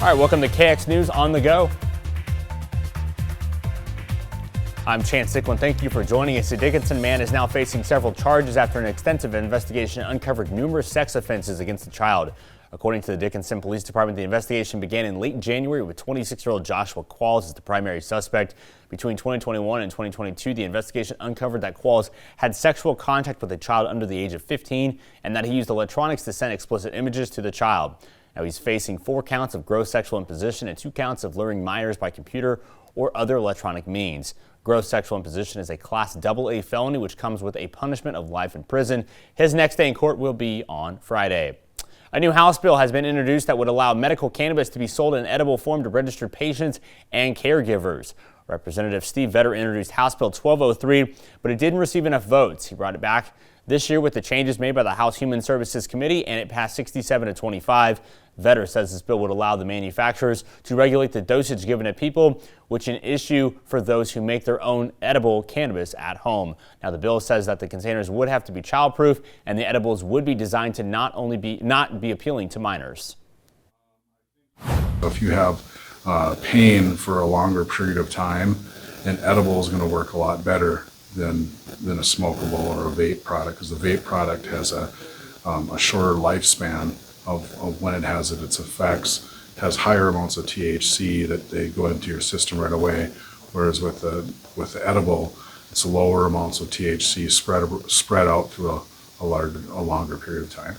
All right, welcome to KX News on the Go. I'm Chance Dicklin. Thank you for joining us. A Dickinson man is now facing several charges after an extensive investigation uncovered numerous sex offenses against the child. According to the Dickinson Police Department, the investigation began in late January with 26-year-old Joshua Qualls as the primary suspect. Between 2021 and 2022, the investigation uncovered that Qualls had sexual contact with a child under the age of 15 and that he used electronics to send explicit images to the child. Now he's facing 4 counts of gross sexual imposition and 2 counts of luring minors by computer or other electronic means. Gross sexual imposition is a Class AA felony, which comes with a punishment of life in prison. His next day in court will be on Friday. A new House bill has been introduced that would allow medical cannabis to be sold in edible form to registered patients and caregivers. Representative Steve Vetter introduced House Bill 1203, but it didn't receive enough votes. He brought it back this year with the changes made by the House Human Services Committee, and it passed 67-25. Vetter says this bill would allow the manufacturers to regulate the dosage given to people, which is an issue for those who make their own edible cannabis at home. Now, the bill says that the containers would have to be childproof, and the edibles would be designed to not be appealing to minors. If you have pain for a longer period of time, an edible is going to work a lot better than a smokable or a vape product, because the vape product has a shorter lifespan of when it has its effects. It has higher amounts of THC that they go into your system right away, whereas with the edible, it's lower amounts of THC spread out through a longer period of time.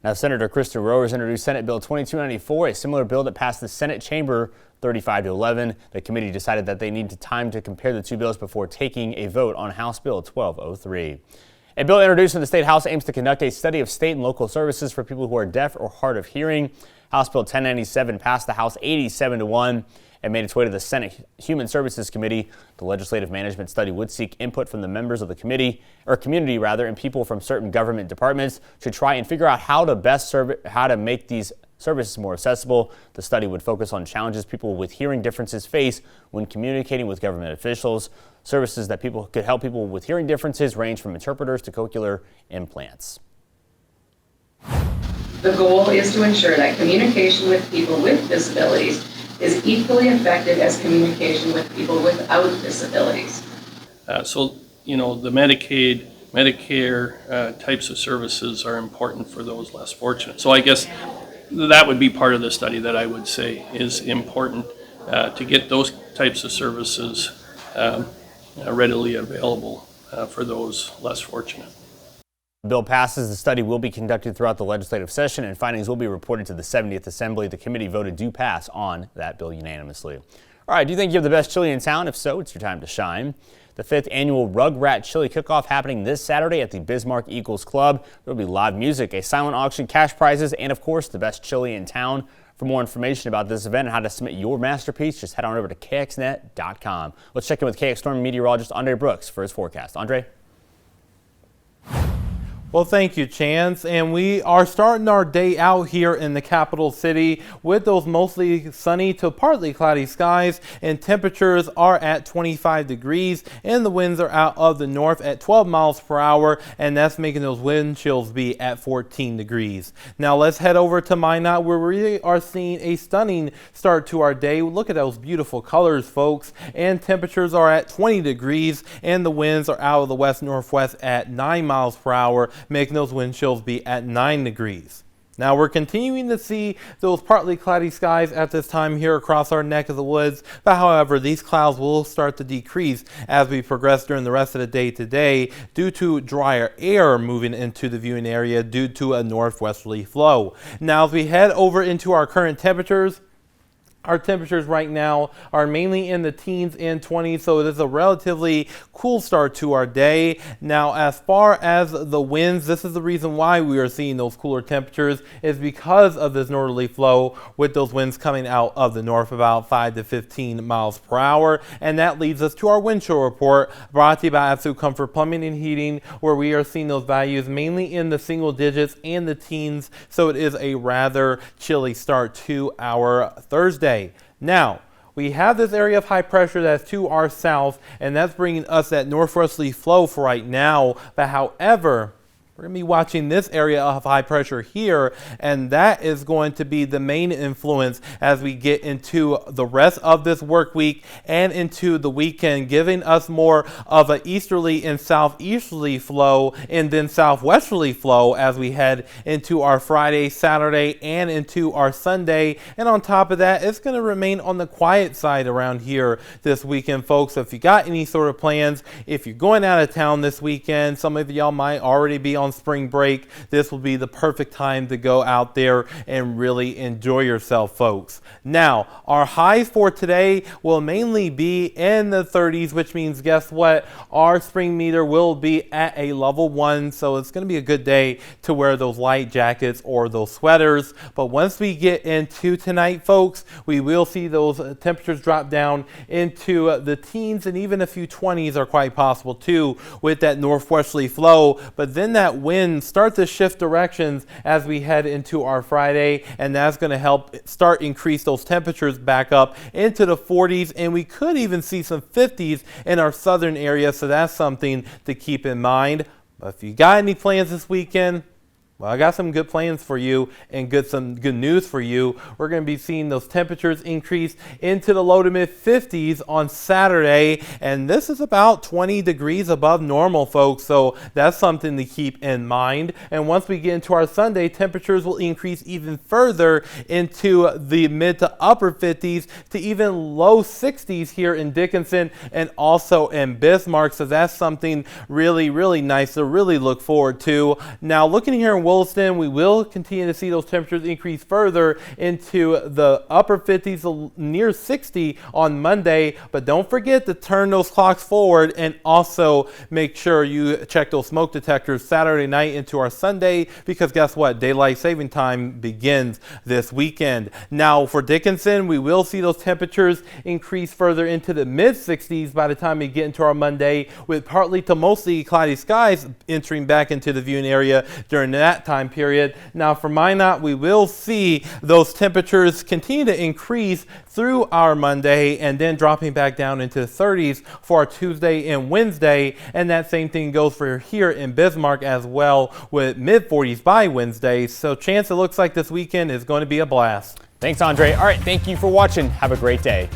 Now, Senator Kristen Rowers introduced Senate Bill 2294, a similar bill that passed the Senate chamber 35-11. The committee decided that they need time to compare the two bills before taking a vote on House Bill 1203. A bill introduced in the State House aims to conduct a study of state and local services for people who are deaf or hard of hearing. House Bill 1097 passed the House 87-1 and made its way to the Senate Human Services Committee. The legislative management study would seek input from the members of the community, and people from certain government departments to try and figure out how to make these services more accessible. The study would focus on challenges people with hearing differences face when communicating with government officials. Services that could help people with hearing differences range from interpreters to cochlear implants. The goal is to ensure that communication with people with disabilities is equally effective as communication with people without disabilities. So, the Medicaid, Medicare types of services are important for those less fortunate. So I guess that would be part of the study that I would say is important to get those types of services readily available for those less fortunate. The bill passes. The study will be conducted throughout the legislative session, and findings will be reported to the 70th Assembly. The committee voted to pass on that bill unanimously. All right, do you think you have the best chili in town? If so, it's your time to shine. The 5th annual Rugrat Chili Cook-Off happening this Saturday at the Bismarck Eagles Club. There will be live music, a silent auction, cash prizes, and of course, the best chili in town. For more information about this event and how to submit your masterpiece, just head on over to KXNet.com. Let's check in with KX Storm meteorologist Andre Brooks for his forecast. Andre? Well, thank you, Chance. And we are starting our day out here in the capital city with those mostly sunny to partly cloudy skies, and temperatures are at 25 degrees and the winds are out of the north at 12 miles per hour, and that's making those wind chills be at 14 degrees. Now let's head over to Minot, where we are seeing a stunning start to our day. Look at those beautiful colors, folks, and temperatures are at 20 degrees and the winds are out of the west-northwest at 9 miles per hour, making those wind chills be at 9 degrees. Now we're continuing to see those partly cloudy skies at this time here across our neck of the woods, but however, these clouds will start to decrease as we progress during the rest of the day today due to drier air moving into the viewing area due to a northwesterly flow. Now as we head over into our current temperatures, our temperatures right now are mainly in the teens and 20s, so it is a relatively cool start to our day. Now, as far as the winds, this is the reason why we are seeing those cooler temperatures, is because of this northerly flow with those winds coming out of the north about 5 to 15 miles per hour. And that leads us to our wind chill report brought to you by Absolute Comfort Plumbing and Heating, where we are seeing those values mainly in the single digits and the teens, so it is a rather chilly start to our Thursday. Now, we have this area of high pressure that's to our south, and that's bringing us that northwesterly flow for right now. But however, we're going to be watching this area of high pressure here, and that is going to be the main influence as we get into the rest of this work week and into the weekend, giving us more of an easterly and southeasterly flow and then southwesterly flow as we head into our Friday, Saturday, and into our Sunday. And on top of that, it's going to remain on the quiet side around here this weekend, folks. So if you got any sort of plans, if you're going out of town this weekend, some of y'all might already be on spring break, this will be the perfect time to go out there and really enjoy yourself, folks. Now, our highs for today will mainly be in the 30s, which means guess what? Our spring meter will be at a level 1, so it's going to be a good day to wear those light jackets or those sweaters. But once we get into tonight, folks, we will see those temperatures drop down into the teens, and even a few 20s are quite possible too with that northwesterly flow. But then that wind starts to shift directions as we head into our Friday, and that's going to help start increase those temperatures back up into the 40s, and we could even see some 50s in our southern area, so that's something to keep in mind. But if you got any plans this weekend, well, I got some good plans for you and some good news for you. We're going to be seeing those temperatures increase into the low to mid 50s on Saturday, and this is about 20 degrees above normal, folks, so that's something to keep in mind. And once we get into our Sunday, temperatures will increase even further into the mid to upper 50s to even low 60s here in Dickinson and also in Bismarck, so that's something really, really nice to really look forward to. Now, looking here in Williston, we will continue to see those temperatures increase further into the upper 50s, near 60 on Monday. But don't forget to turn those clocks forward and also make sure you check those smoke detectors Saturday night into our Sunday, because guess what? Daylight saving time begins this weekend. Now for Dickinson, we will see those temperatures increase further into the mid 60s by the time we get into our Monday, with partly to mostly cloudy skies entering back into the viewing area during that time period. Now for Minot, we will see those temperatures continue to increase through our Monday and then dropping back down into the 30s for our Tuesday and Wednesday, and that same thing goes for here in Bismarck as well, with mid 40s by Wednesday. So chance it looks like this weekend is going to be a blast. Thanks, Andre. All right, thank you for watching. Have a great day.